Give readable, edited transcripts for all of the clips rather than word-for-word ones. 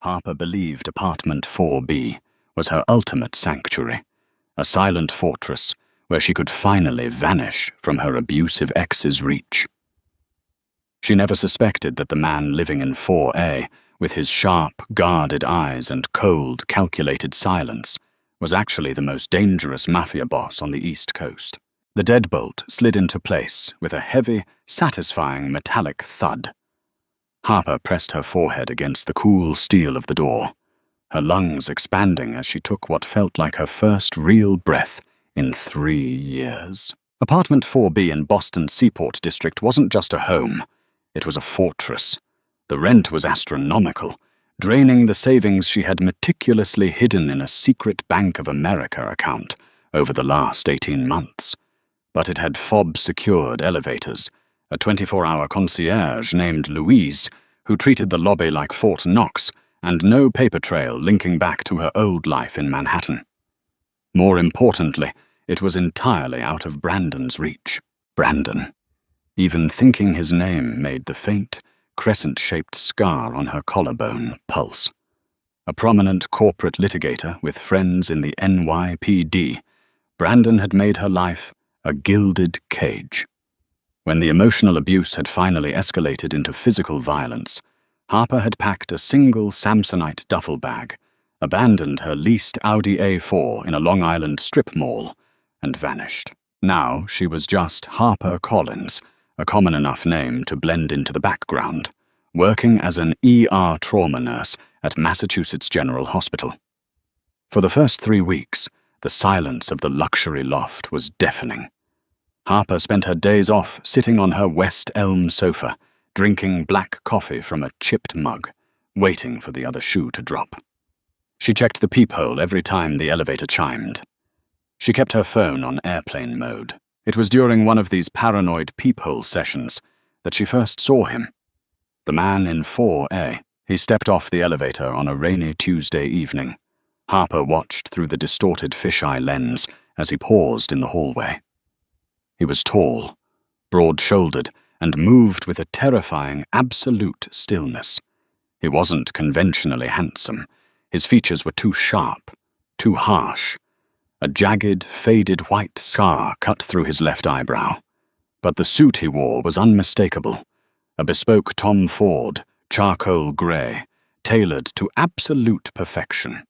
Harper believed apartment 4B was her ultimate sanctuary, a silent fortress where she could finally vanish from her abusive ex's reach. She never suspected that the man living in 4A, with his sharp, guarded eyes and cold, calculated silence, was actually the most dangerous mafia boss on the East Coast. The deadbolt slid into place with a heavy, satisfying metallic thud. Harper pressed her forehead against the cool steel of the door, her lungs expanding as she took what felt like her first real breath in 3 years. Apartment 4B in Boston's Seaport District wasn't just a home, it was a fortress. The rent was astronomical, draining the savings she had meticulously hidden in a secret Bank of America account over the last 18 months. But it had fob-secured elevators, a 24-hour concierge named Louise, who treated the lobby like Fort Knox, and no paper trail linking back to her old life in Manhattan. More importantly, it was entirely out of Brandon's reach. Brandon. Even thinking his name made the faint, crescent-shaped scar on her collarbone pulse. A prominent corporate litigator with friends in the NYPD, Brandon had made her life a gilded cage. When the emotional abuse had finally escalated into physical violence, Harper had packed a single Samsonite duffel bag, abandoned her leased Audi A4 in a Long Island strip mall, and vanished. Now she was just Harper Collins, a common enough name to blend into the background, working as an ER trauma nurse at Massachusetts General Hospital. For the first 3 weeks, the silence of the luxury loft was deafening. Harper spent her days off sitting on her West Elm sofa, drinking black coffee from a chipped mug, waiting for the other shoe to drop. She checked the peephole every time the elevator chimed. She kept her phone on airplane mode. It was during one of these paranoid peephole sessions that she first saw him. The man in 4A. He stepped off the elevator on a rainy Tuesday evening. Harper watched through the distorted fisheye lens as he paused in the hallway. He was tall, broad-shouldered, and moved with a terrifying, absolute stillness. He wasn't conventionally handsome. His features were too sharp, too harsh. A jagged, faded white scar cut through his left eyebrow. But the suit he wore was unmistakable. A bespoke Tom Ford, charcoal grey, tailored to absolute perfection.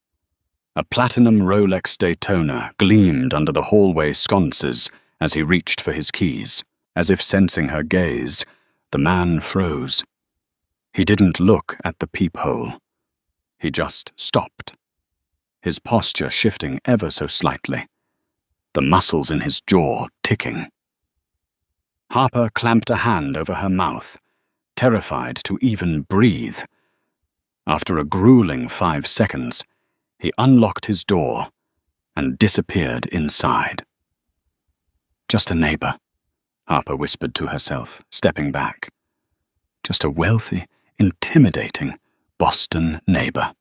A platinum Rolex Daytona gleamed under the hallway sconces as he reached for his keys. As if sensing her gaze, the man froze. He didn't look at the peephole. He just stopped, his posture shifting ever so slightly, the muscles in his jaw ticking. Harper clamped a hand over her mouth, terrified to even breathe. After a grueling 5 seconds, he unlocked his door and disappeared inside. Just a neighbor, Harper whispered to herself, stepping back. Just a wealthy, intimidating Boston neighbor.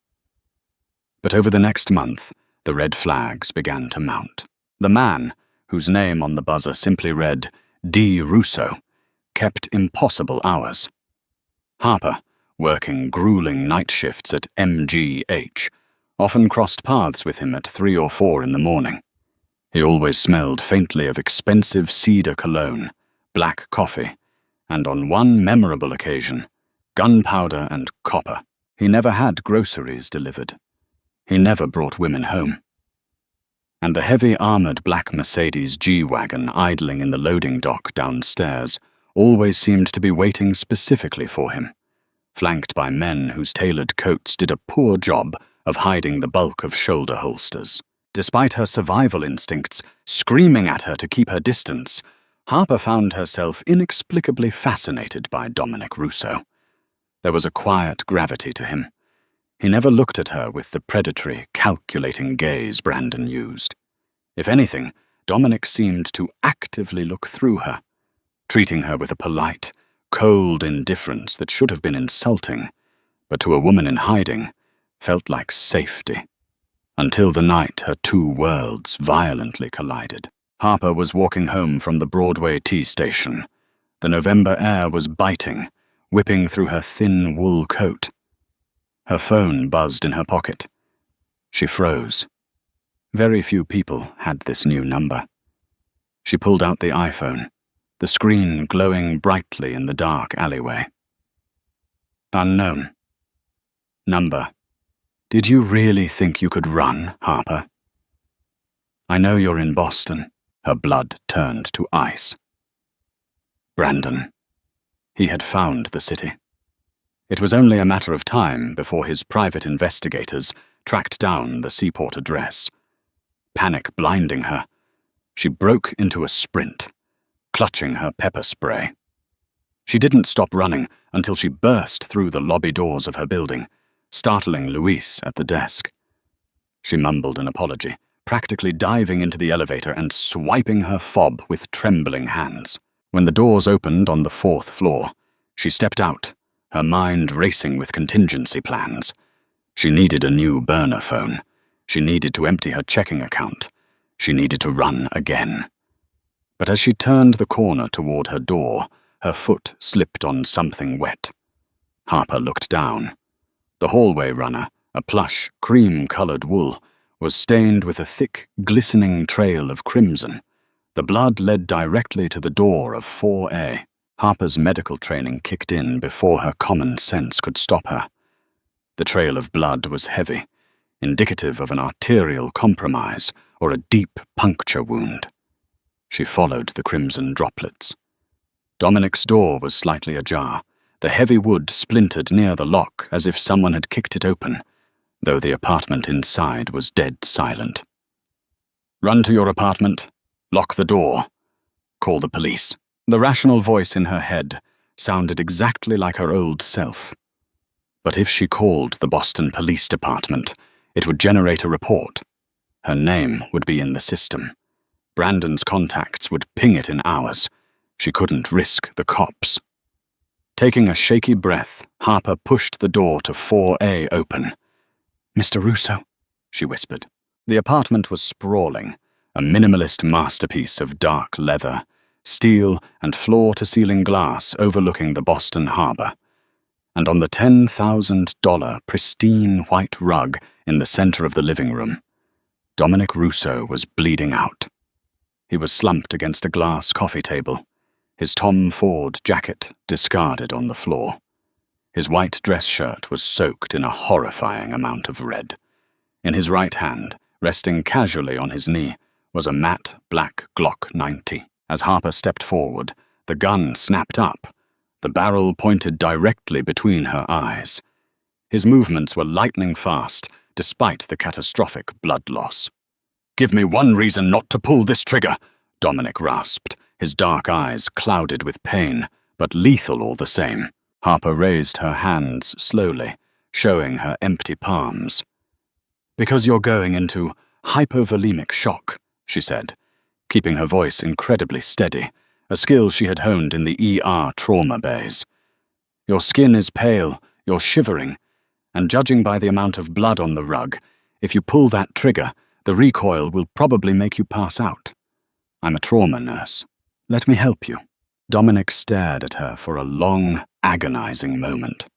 But over the next month, the red flags began to mount. The man, whose name on the buzzer simply read D. Russo, kept impossible hours. Harper, working grueling night shifts at MGH, often crossed paths with him at 3 or 4 in the morning. He always smelled faintly of expensive cedar cologne, black coffee, and on one memorable occasion, gunpowder and copper. He never had groceries delivered. He never brought women home. And the heavy armored black Mercedes G-Wagon idling in the loading dock downstairs always seemed to be waiting specifically for him, flanked by men whose tailored coats did a poor job of hiding the bulk of shoulder holsters. Despite her survival instincts screaming at her to keep her distance, Harper found herself inexplicably fascinated by Dominic Russo. There was a quiet gravity to him. He never looked at her with the predatory, calculating gaze Brandon used. If anything, Dominic seemed to actively look through her, treating her with a polite, cold indifference that should have been insulting, but to a woman in hiding, felt like safety. Until the night her 2 worlds violently collided. Harper was walking home from the Broadway T station. The November air was biting, whipping through her thin wool coat. Her phone buzzed in her pocket. She froze. Very few people had this new number. She pulled out the iPhone, the screen glowing brightly in the dark alleyway. Unknown. Number. Did you really think you could run, Harper? I know you're in Boston. Her blood turned to ice. Brandon. He had found the city. It was only a matter of time before his private investigators tracked down the seaport address. Panic blinding her, she broke into a sprint, clutching her pepper spray. She didn't stop running until she burst through the lobby doors of her building, startling Luis at the desk. She mumbled an apology, practically diving into the elevator and swiping her fob with trembling hands. When the doors opened on the 4th floor, she stepped out, her mind racing with contingency plans. She needed a new burner phone. She needed to empty her checking account. She needed to run again. But as she turned the corner toward her door, her foot slipped on something wet. Harper looked down. The hallway runner, a plush, cream-colored wool, was stained with a thick, glistening trail of crimson. The blood led directly to the door of 4A. Harper's medical training kicked in before her common sense could stop her. The trail of blood was heavy, indicative of an arterial compromise or a deep puncture wound. She followed the crimson droplets. Dominic's door was slightly ajar. The heavy wood splintered near the lock as if someone had kicked it open, though the apartment inside was dead silent. Run to your apartment, lock the door, call the police. The rational voice in her head sounded exactly like her old self. But if she called the Boston Police Department, it would generate a report. Her name would be in the system. Brandon's contacts would ping it in hours. She couldn't risk the cops. Taking a shaky breath, Harper pushed the door to 4A open. "Mr. Russo," she whispered. The apartment was sprawling, a minimalist masterpiece of dark leather, steel and floor-to-ceiling glass overlooking the Boston harbor. And on the $10,000 pristine white rug in the center of the living room, Dominic Russo was bleeding out. He was slumped against a glass coffee table, his Tom Ford jacket discarded on the floor. His white dress shirt was soaked in a horrifying amount of red. In his right hand, resting casually on his knee, was a matte black Glock 90. As Harper stepped forward, the gun snapped up, the barrel pointed directly between her eyes. His movements were lightning fast, despite the catastrophic blood loss. "Give me one reason not to pull this trigger," Dominic rasped, his dark eyes clouded with pain, but lethal all the same. Harper raised her hands slowly, showing her empty palms. "Because you're going into hypovolemic shock," she said, keeping her voice incredibly steady, a skill she had honed in the ER trauma bays. "Your skin is pale, you're shivering, and judging by the amount of blood on the rug, if you pull that trigger, the recoil will probably make you pass out. I'm a trauma nurse. Let me help you." Dominic stared at her for a long, agonizing moment.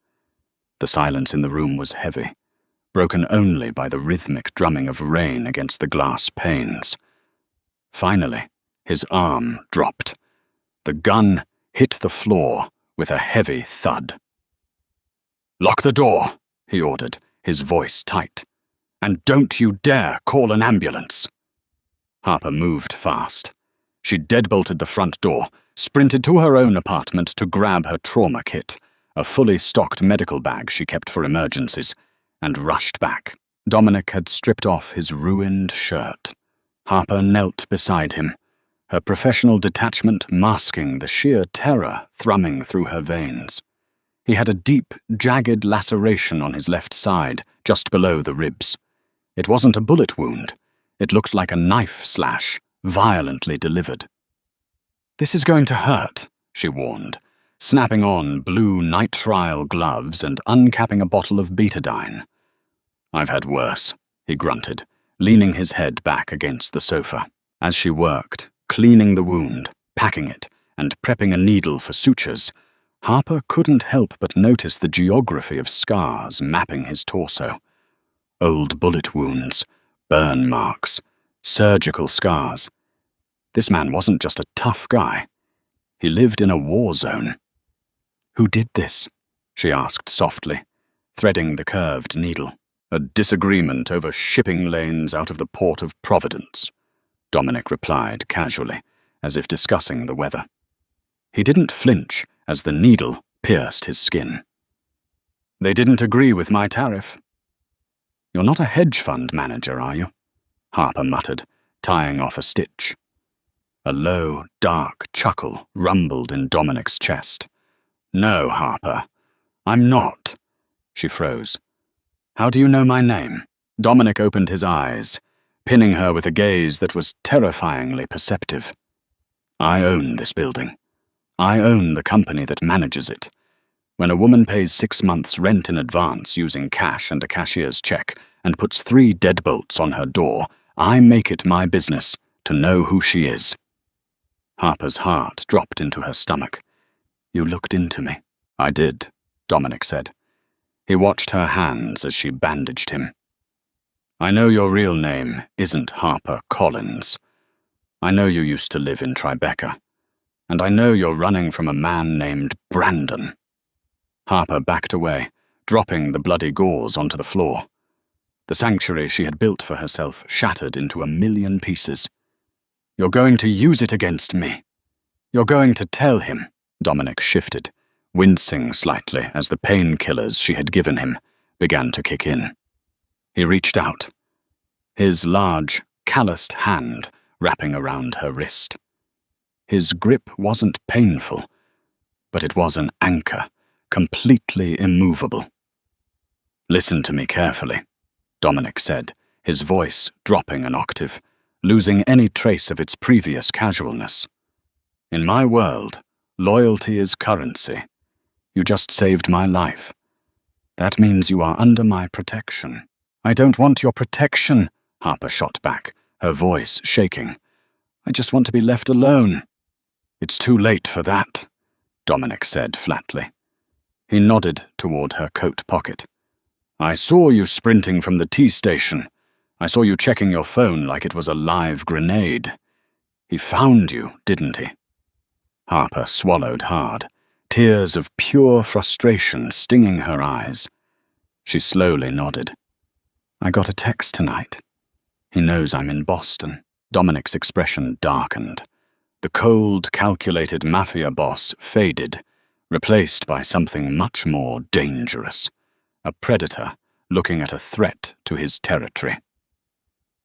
The silence in the room was heavy, broken only by the rhythmic drumming of rain against the glass panes. Finally, his arm dropped. The gun hit the floor with a heavy thud. "Lock the door," he ordered, his voice tight. "And don't you dare call an ambulance." Harper moved fast. She deadbolted the front door, sprinted to her own apartment to grab her trauma kit, a fully stocked medical bag she kept for emergencies, and rushed back. Dominic had stripped off his ruined shirt. Harper knelt beside him, her professional detachment masking the sheer terror thrumming through her veins. He had a deep, jagged laceration on his left side, just below the ribs. It wasn't a bullet wound. It looked like a knife slash, violently delivered. "This is going to hurt," she warned, snapping on blue nitrile gloves and uncapping a bottle of betadine. "I've had worse," he grunted, leaning his head back against the sofa. As she worked, cleaning the wound, packing it, and prepping a needle for sutures, Harper couldn't help but notice the geography of scars mapping his torso. Old bullet wounds, burn marks, surgical scars. This man wasn't just a tough guy. He lived in a war zone. "Who did this?" she asked softly, threading the curved needle. "A disagreement over shipping lanes out of the port of Providence," Dominic replied casually, as if discussing the weather. He didn't flinch as the needle pierced his skin. "They didn't agree with my tariff." "You're not a hedge fund manager, are you?" Harper muttered, tying off a stitch. A low, dark chuckle rumbled in Dominic's chest. "No, Harper, I'm not." She froze. "How do you know my name?" Dominic opened his eyes, pinning her with a gaze that was terrifyingly perceptive. "I own this building. I own the company that manages it. When a woman pays 6 months' rent in advance using cash and a cashier's check and puts 3 deadbolts on her door, I make it my business to know who she is." Harper's heart dropped into her stomach. "You looked into me." "I did," Dominic said. He watched her hands as she bandaged him. "I know your real name isn't Harper Collins. I know you used to live in Tribeca. And I know you're running from a man named Brandon." Harper backed away, dropping the bloody gauze onto the floor. The sanctuary she had built for herself shattered into 1,000,000 pieces. "You're going to use it against me. You're going to tell him." Dominic shifted, wincing slightly as the painkillers she had given him began to kick in. He reached out, his large, calloused hand wrapping around her wrist. His grip wasn't painful, but it was an anchor, completely immovable. "Listen to me carefully," Dominic said, his voice dropping an octave, losing any trace of its previous casualness. "In my world, loyalty is currency. You just saved my life. That means you are under my protection." "I don't want your protection," Harper shot back, her voice shaking. "I just want to be left alone." "It's too late for that," Dominic said flatly. He nodded toward her coat pocket. "I saw you sprinting from the tea station. I saw you checking your phone like it was a live grenade. He found you, didn't he?" Harper swallowed hard, tears of pure frustration stinging her eyes. She slowly nodded. "I got a text tonight. He knows I'm in Boston." Dominic's expression darkened. The cold, calculated Mafia boss faded, replaced by something much more dangerous. A predator looking at a threat to his territory.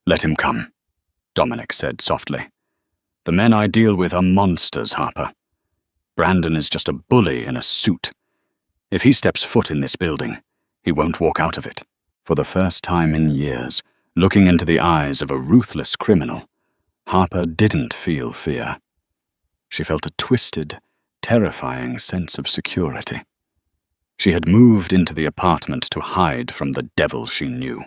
"Let him come," Dominic said softly. "The men I deal with are monsters, Harper. Brandon is just a bully in a suit. If he steps foot in this building, he won't walk out of it." For the first time in years, looking into the eyes of a ruthless criminal, Harper didn't feel fear. She felt a twisted, terrifying sense of security. She had moved into the apartment to hide from the devil she knew.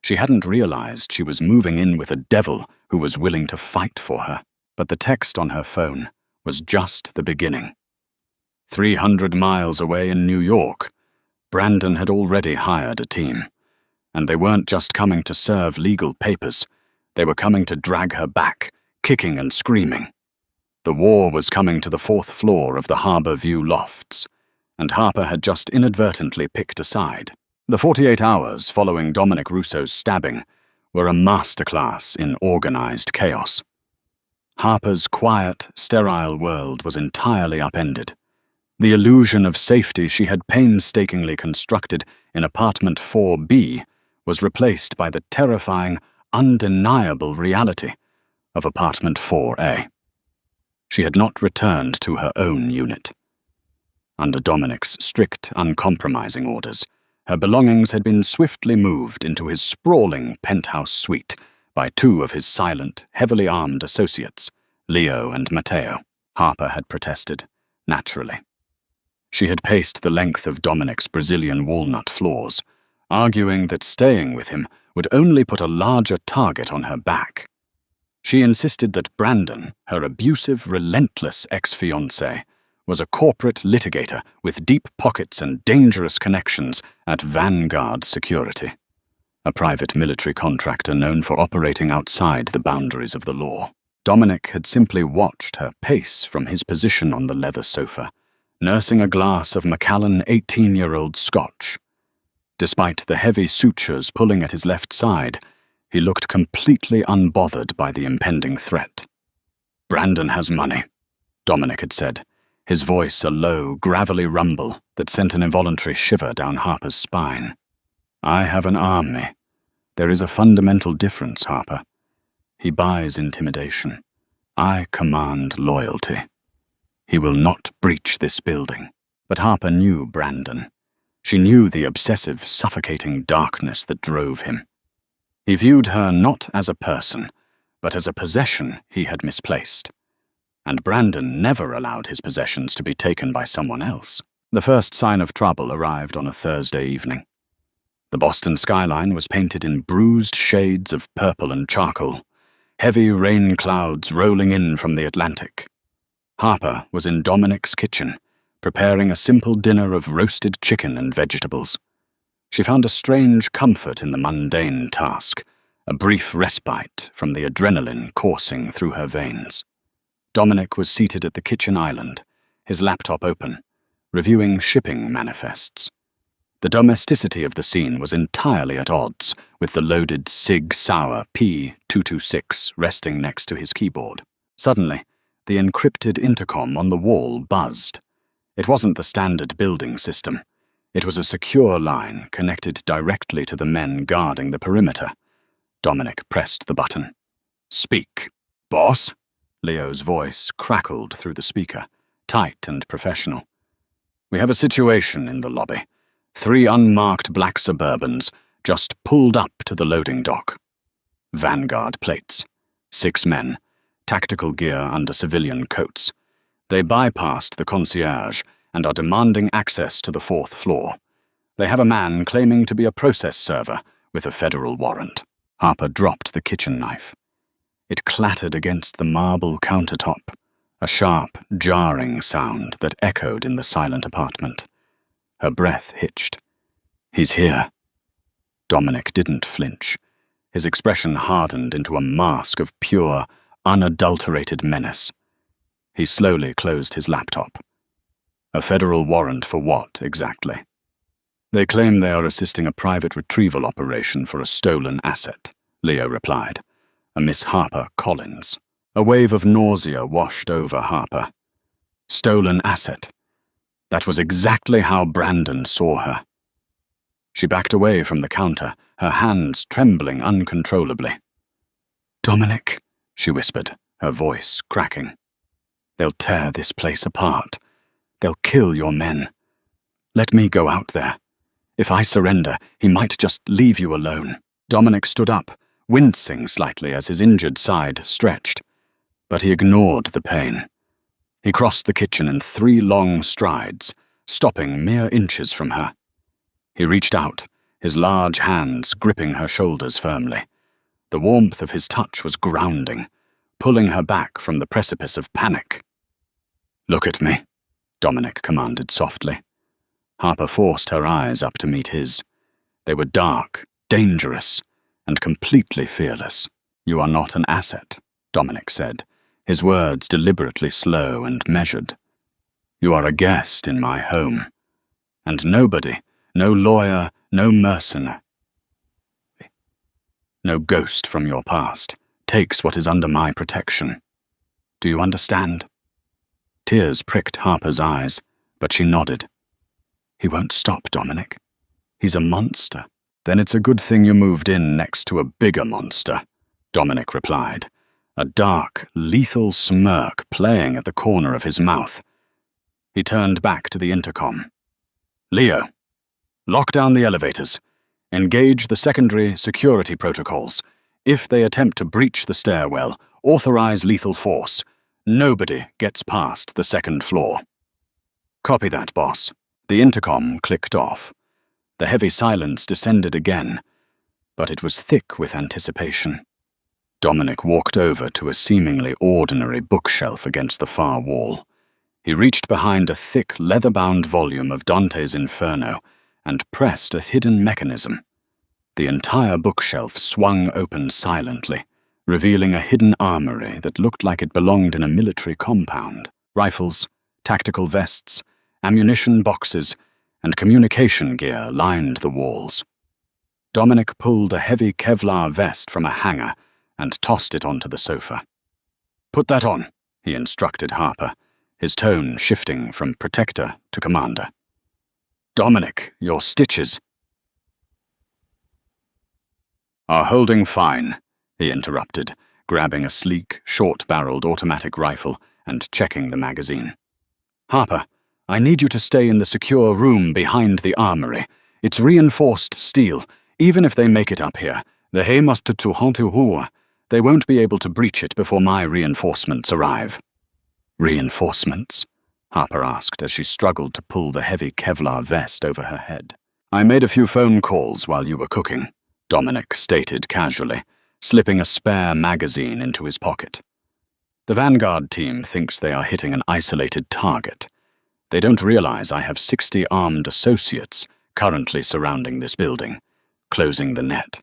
She hadn't realized she was moving in with a devil who was willing to fight for her. But the text on her phone was just the beginning. 300 miles away in New York, Brandon had already hired a team. And they weren't just coming to serve legal papers. They were coming to drag her back, kicking and screaming. The war was coming to the 4th floor of the Harbor View lofts, and Harper had just inadvertently picked a side. The 48 hours following Dominic Russo's stabbing were a masterclass in organized chaos. Harper's quiet, sterile world was entirely upended. The illusion of safety she had painstakingly constructed in apartment 4B was replaced by the terrifying, undeniable reality of apartment 4A. She had not returned to her own unit. Under Dominic's strict, uncompromising orders, her belongings had been swiftly moved into his sprawling penthouse suite by 2 of his silent, heavily armed associates, Leo and Matteo. Harper had protested, naturally. She had paced the length of Dominic's Brazilian walnut floors, arguing that staying with him would only put a larger target on her back. She insisted that Brandon, her abusive, relentless ex-fiancé, was a corporate litigator with deep pockets and dangerous connections at Vanguard Security, a private military contractor known for operating outside the boundaries of the law. Dominic had simply watched her pace from his position on the leather sofa, nursing a glass of Macallan 18-year-old Scotch. Despite the heavy sutures pulling at his left side, he looked completely unbothered by the impending threat. "Brandon has money," Dominic had said, his voice a low, gravelly rumble that sent an involuntary shiver down Harper's spine. "I have an army. There is a fundamental difference, Harper. He buys intimidation. I command loyalty. He will not breach this building." But Harper knew Brandon. She knew the obsessive, suffocating darkness that drove him. He viewed her not as a person, but as a possession he had misplaced. And Brandon never allowed his possessions to be taken by someone else. The first sign of trouble arrived on a Thursday evening. The Boston skyline was painted in bruised shades of purple and charcoal, heavy rain clouds rolling in from the Atlantic. Harper was in Dominic's kitchen, preparing a simple dinner of roasted chicken and vegetables. She found a strange comfort in the mundane task, a brief respite from the adrenaline coursing through her veins. Dominic was seated at the kitchen island, his laptop open, reviewing shipping manifests. The domesticity of the scene was entirely at odds with the loaded Sig Sauer P226 resting next to his keyboard. Suddenly, the encrypted intercom on the wall buzzed. It wasn't the standard building system. It was a secure line connected directly to the men guarding the perimeter. Dominic pressed the button. "Speak, boss." Leo's voice crackled through the speaker, tight and professional. "We have a situation in the lobby. 3 unmarked black Suburbans just pulled up to the loading dock. Vanguard plates. 6 men, tactical gear under civilian coats. They bypassed the concierge and are demanding access to the 4th floor. They have a man claiming to be a process server with a federal warrant." Harper dropped the kitchen knife. It clattered against the marble countertop, a sharp, jarring sound that echoed in the silent apartment. Her breath hitched. "He's here." Dominic didn't flinch. His expression hardened into a mask of pure, unadulterated menace. He slowly closed his laptop. "A federal warrant for what, exactly?" "They claim they are assisting a private retrieval operation for a stolen asset," Leo replied. "A Miss Harper Collins." A wave of nausea washed over Harper. Stolen asset. That was exactly how Brandon saw her. She backed away from the counter, her hands trembling uncontrollably. "Dominic," she whispered, her voice cracking. "They'll tear this place apart. They'll kill your men. Let me go out there. If I surrender, he might just leave you alone." Dominic stood up, wincing slightly as his injured side stretched. But he ignored the pain. He crossed the kitchen in 3 long strides, stopping mere inches from her. He reached out, his large hands gripping her shoulders firmly. The warmth of his touch was grounding, pulling her back from the precipice of panic. "Look at me," Dominic commanded softly. Harper forced her eyes up to meet his. They were dark, dangerous, and completely fearless. "You are not an asset," Dominic said, his words deliberately slow and measured. "You are a guest in my home. And nobody, no lawyer, no mercenary, no ghost from your past, takes what is under my protection. Do you understand?" Tears pricked Harper's eyes, but she nodded. "He won't stop, Dominic. He's a monster." "Then it's a good thing you moved in next to a bigger monster," Dominic replied, a dark, lethal smirk playing at the corner of his mouth. He turned back to the intercom. "Leo, lock down the elevators. Engage the secondary security protocols. If they attempt to breach the stairwell, authorize lethal force. Nobody gets past the 2nd floor." "Copy that, boss." The intercom clicked off. The heavy silence descended again, but it was thick with anticipation. Dominic walked over to a seemingly ordinary bookshelf against the far wall. He reached behind a thick, leather-bound volume of Dante's Inferno and pressed a hidden mechanism. The entire bookshelf swung open silently, revealing a hidden armory that looked like it belonged in a military compound. Rifles, tactical vests, ammunition boxes, and communication gear lined the walls. Dominic pulled a heavy Kevlar vest from a hanger and tossed it onto the sofa. "Put that on," he instructed Harper, his tone shifting from protector to commander. "Dominic, your stitches are holding fine," he interrupted, grabbing a sleek, short-barreled automatic rifle and checking the magazine. "Harper, I need you to stay in the secure room behind the armory. It's reinforced steel. Even if they make it up here, the hay must to Hontuhua. They won't be able to breach it before my reinforcements arrive." "Reinforcements?" Harper asked as she struggled to pull the heavy Kevlar vest over her head. "I made a few phone calls while you were cooking," Dominic stated casually, slipping a spare magazine into his pocket. "The Vanguard team thinks they are hitting an isolated target. They don't realize I have 60 armed associates currently surrounding this building, closing the net."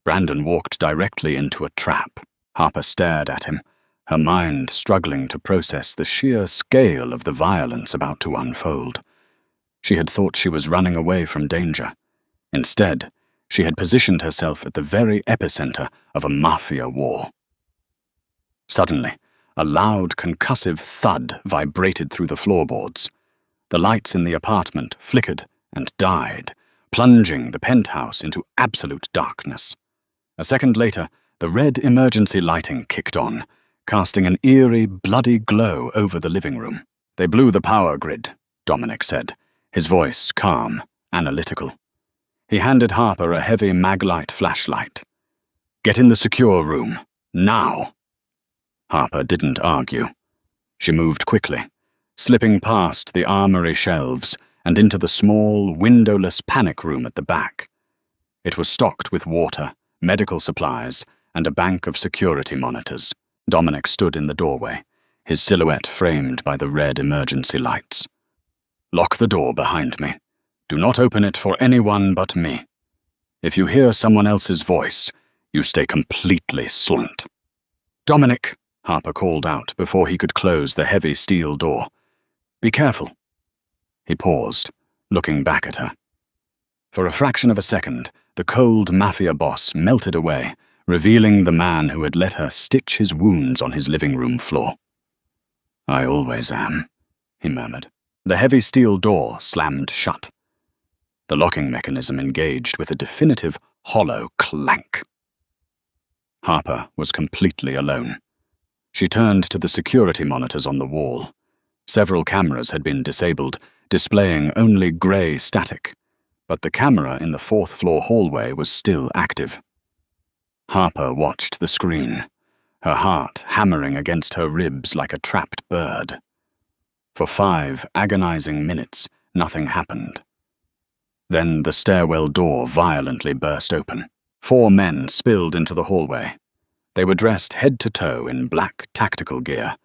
Brandon walked directly into a trap. Harper stared at him, her mind struggling to process the sheer scale of the violence about to unfold. She had thought she was running away from danger. Instead, she had positioned herself at the very epicenter of a Mafia war. Suddenly, a loud, concussive thud vibrated through the floorboards. The lights in the apartment flickered and died, plunging the penthouse into absolute darkness. A second later, the red emergency lighting kicked on, casting an eerie, bloody glow over the living room. "They blew the power grid," Dominic said, his voice calm, analytical. He handed Harper a heavy maglite flashlight. "Get in the secure room, now." Harper didn't argue. She moved quickly, slipping past the armory shelves and into the small, windowless panic room at the back. It was stocked with water, medical supplies, and a bank of security monitors. Dominic stood in the doorway, his silhouette framed by the red emergency lights. "Lock the door behind me. Do not open it for anyone but me. If you hear someone else's voice, you stay completely silent." "Dominic," Harper called out before he could close the heavy steel door. "Be careful." He paused, looking back at her. For a fraction of a second, the cold Mafia boss melted away, revealing the man who had let her stitch his wounds on his living room floor. "I always am," he murmured. The heavy steel door slammed shut. The locking mechanism engaged with a definitive, hollow clank. Harper was completely alone. She turned to the security monitors on the wall. Several cameras had been disabled, displaying only grey static, but the camera in the fourth-floor hallway was still active. Harper watched the screen, her heart hammering against her ribs like a trapped bird. For 5 agonizing minutes, nothing happened. Then the stairwell door violently burst open. 4 men spilled into the hallway. They were dressed head to toe in black tactical gear,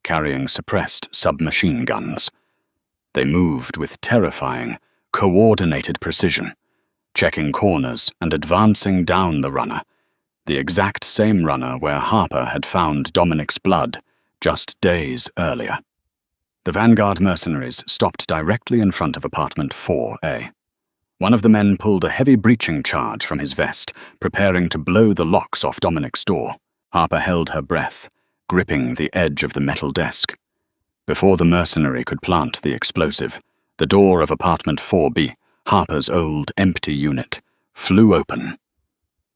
carrying suppressed submachine guns. They moved with terrifying, coordinated precision, checking corners and advancing down the runner, the exact same runner where Harper had found Dominic's blood just days earlier. The Vanguard mercenaries stopped directly in front of apartment 4A. One of the men pulled a heavy breaching charge from his vest, preparing to blow the locks off Dominic's door. Harper held her breath, gripping the edge of the metal desk. Before the mercenary could plant the explosive, the door of apartment 4B, Harper's old, empty unit, flew open.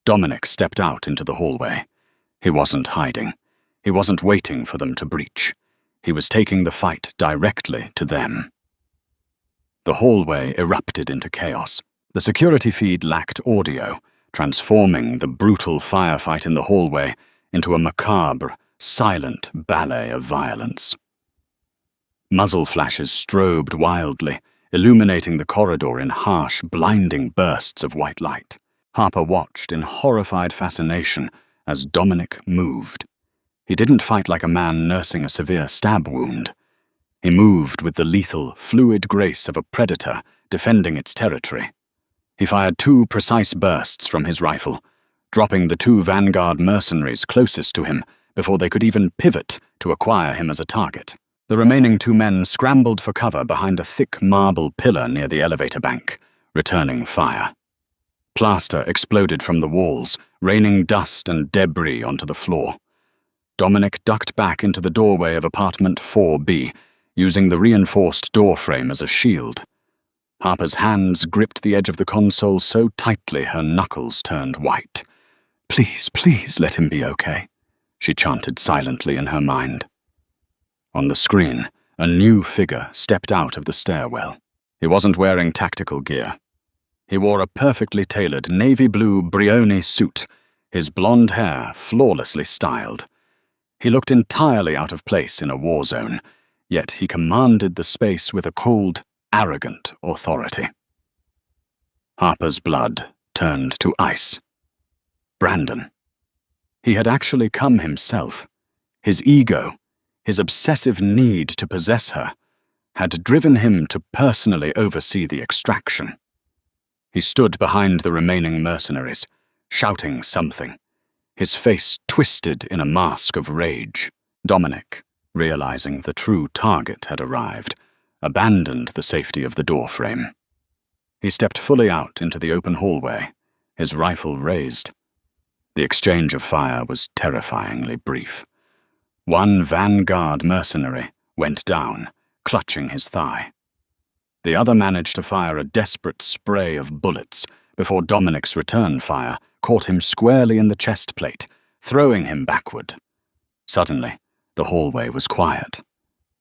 Dominic stepped out into the hallway. He wasn't hiding. He wasn't waiting for them to breach. He was taking the fight directly to them. The hallway erupted into chaos. The security feed lacked audio, transforming the brutal firefight in the hallway into a macabre, silent ballet of violence. Muzzle flashes strobed wildly, illuminating the corridor in harsh, blinding bursts of white light. Harper watched in horrified fascination as Dominic moved. He didn't fight like a man nursing a severe stab wound. He moved with the lethal, fluid grace of a predator defending its territory. He fired 2 precise bursts from his rifle, dropping the 2 vanguard mercenaries closest to him before they could even pivot to acquire him as a target. The remaining 2 men scrambled for cover behind a thick marble pillar near the elevator bank, returning fire. Plaster exploded from the walls, raining dust and debris onto the floor. Dominic ducked back into the doorway of apartment 4B, using the reinforced doorframe as a shield. Harper's hands gripped the edge of the console so tightly her knuckles turned white. "Please, please let him be okay," she chanted silently in her mind. On the screen, a new figure stepped out of the stairwell. He wasn't wearing tactical gear. He wore a perfectly tailored navy blue Brioni suit, his blonde hair flawlessly styled. He looked entirely out of place in a war zone, yet he commanded the space with a cold, arrogant authority. Harper's blood turned to ice. Brandon. He had actually come himself. His ego, his obsessive need to possess her, had driven him to personally oversee the extraction. He stood behind the remaining mercenaries, shouting something, his face twisted in a mask of rage. Dominic, realizing the true target had arrived, abandoned the safety of the doorframe. He stepped fully out into the open hallway, his rifle raised. The exchange of fire was terrifyingly brief. 1 vanguard mercenary went down, clutching his thigh. The other managed to fire a desperate spray of bullets before Dominic's return fire caught him squarely in the chest plate, throwing him backward. Suddenly, the hallway was quiet.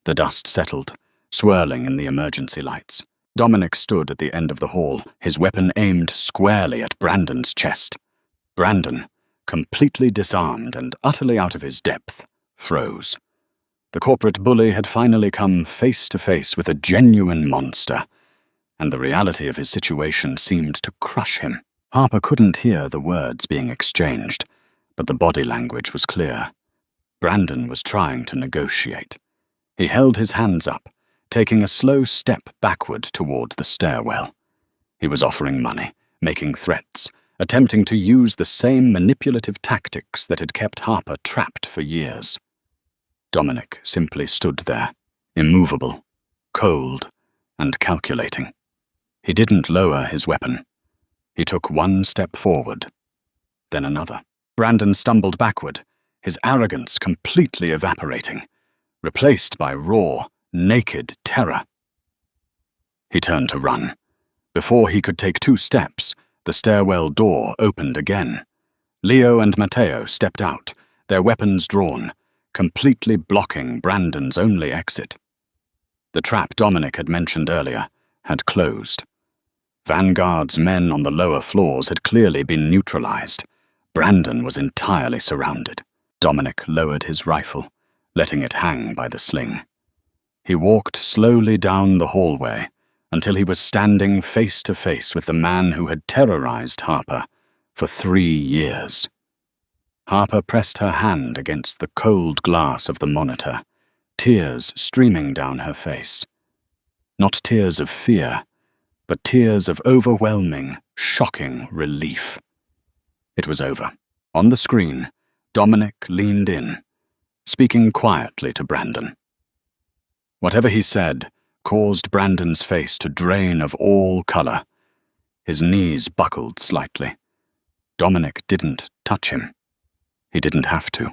The dust settled, swirling in the emergency lights. Dominic stood at the end of the hall, his weapon aimed squarely at Brandon's chest. Brandon, completely disarmed and utterly out of his depth, froze. The corporate bully had finally come face to face with a genuine monster, and the reality of his situation seemed to crush him. Harper couldn't hear the words being exchanged, but the body language was clear. Brandon was trying to negotiate. He held his hands up, taking a slow step backward toward the stairwell. He was offering money, making threats, attempting to use the same manipulative tactics that had kept Harper trapped for years. Dominic simply stood there, immovable, cold, and calculating. He didn't lower his weapon. He took 1 step forward, then another. Brandon stumbled backward, his arrogance completely evaporating, replaced by raw, naked terror. He turned to run. Before he could take 2 steps, the stairwell door opened again. Leo and Matteo stepped out, their weapons drawn, completely blocking Brandon's only exit. The trap Dominic had mentioned earlier had closed. Vanguard's men on the lower floors had clearly been neutralized. Brandon was entirely surrounded. Dominic lowered his rifle, letting it hang by the sling. He walked slowly down the hallway until he was standing face to face with the man who had terrorized Harper for 3 years. Harper pressed her hand against the cold glass of the monitor, tears streaming down her face. Not tears of fear, but tears of overwhelming, shocking relief. It was over. On the screen, Dominic leaned in, speaking quietly to Brandon. Whatever he said caused Brandon's face to drain of all color. His knees buckled slightly. Dominic didn't touch him. He didn't have to.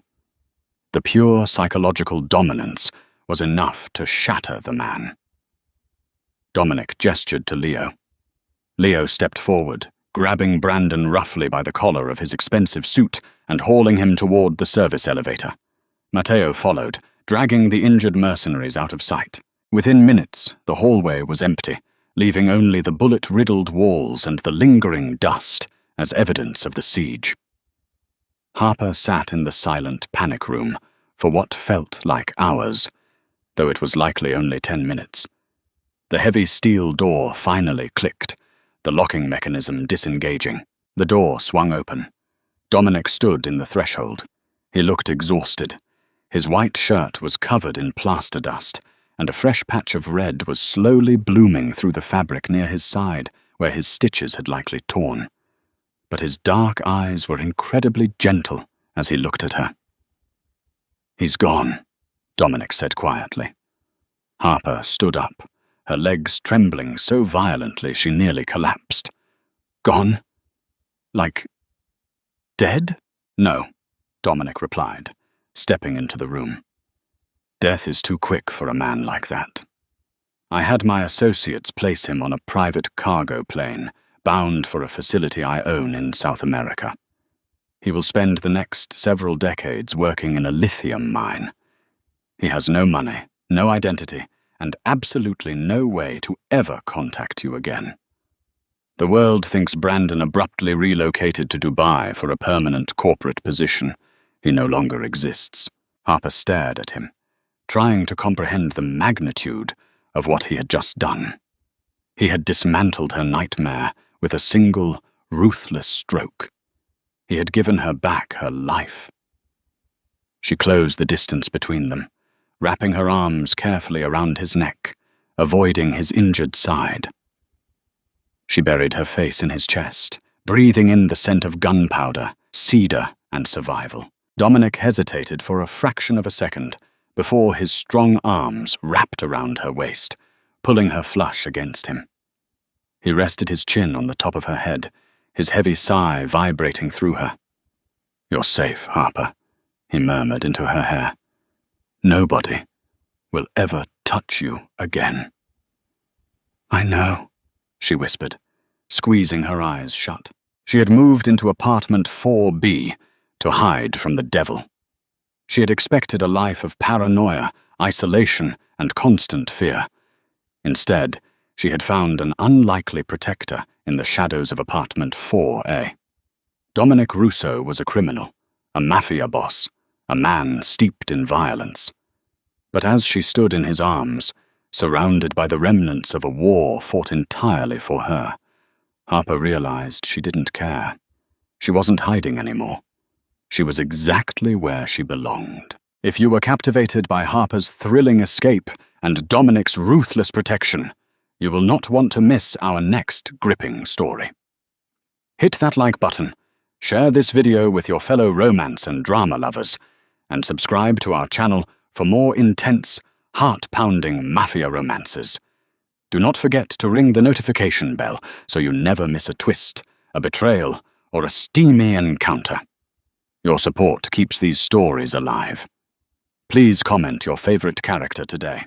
The pure psychological dominance was enough to shatter the man. Dominic gestured to Leo. Leo stepped forward, grabbing Brandon roughly by the collar of his expensive suit and hauling him toward the service elevator. Matteo followed, dragging the injured mercenaries out of sight. Within minutes, the hallway was empty, leaving only the bullet-riddled walls and the lingering dust as evidence of the siege. Harper sat in the silent panic room for what felt like hours, though it was likely only 10 minutes. The heavy steel door finally clicked, the locking mechanism disengaging. The door swung open. Dominic stood in the threshold. He looked exhausted. His white shirt was covered in plaster dust, and a fresh patch of red was slowly blooming through the fabric near his side, where his stitches had likely torn. But his dark eyes were incredibly gentle as he looked at her. "He's gone," Dominic said quietly. Harper stood up, her legs trembling so violently she nearly collapsed. "Gone? Like, dead?" "No," Dominic replied, stepping into the room. "Death is too quick for a man like that. I had my associates place him on a private cargo plane, bound for a facility I own in South America. He will spend the next several decades working in a lithium mine. He has no money, no identity, and absolutely no way to ever contact you again. The world thinks Brandon abruptly relocated to Dubai for a permanent corporate position. He no longer exists." Harper stared at him, trying to comprehend the magnitude of what he had just done. He had dismantled her nightmare with a single, ruthless stroke. He had given her back her life. She closed the distance between them, wrapping her arms carefully around his neck, avoiding his injured side. She buried her face in his chest, breathing in the scent of gunpowder, cedar, and survival. Dominic hesitated for a fraction of a second before his strong arms wrapped around her waist, pulling her flush against him. He rested his chin on the top of her head, his heavy sigh vibrating through her. "You're safe, Harper," he murmured into her hair. "Nobody will ever touch you again." "I know," she whispered, squeezing her eyes shut. She had moved into apartment 4B to hide from the devil. She had expected a life of paranoia, isolation, and constant fear. Instead, she had found an unlikely protector in the shadows of apartment 4A. Dominic Russo was a criminal, a mafia boss, a man steeped in violence. But as she stood in his arms, surrounded by the remnants of a war fought entirely for her, Harper realized she didn't care. She wasn't hiding anymore. She was exactly where she belonged. If you were captivated by Harper's thrilling escape and Dominic's ruthless protection, you will not want to miss our next gripping story. Hit that like button, share this video with your fellow romance and drama lovers, and subscribe to our channel for more intense, heart-pounding mafia romances. Do not forget to ring the notification bell so you never miss a twist, a betrayal, or a steamy encounter. Your support keeps these stories alive. Please comment your favorite character today.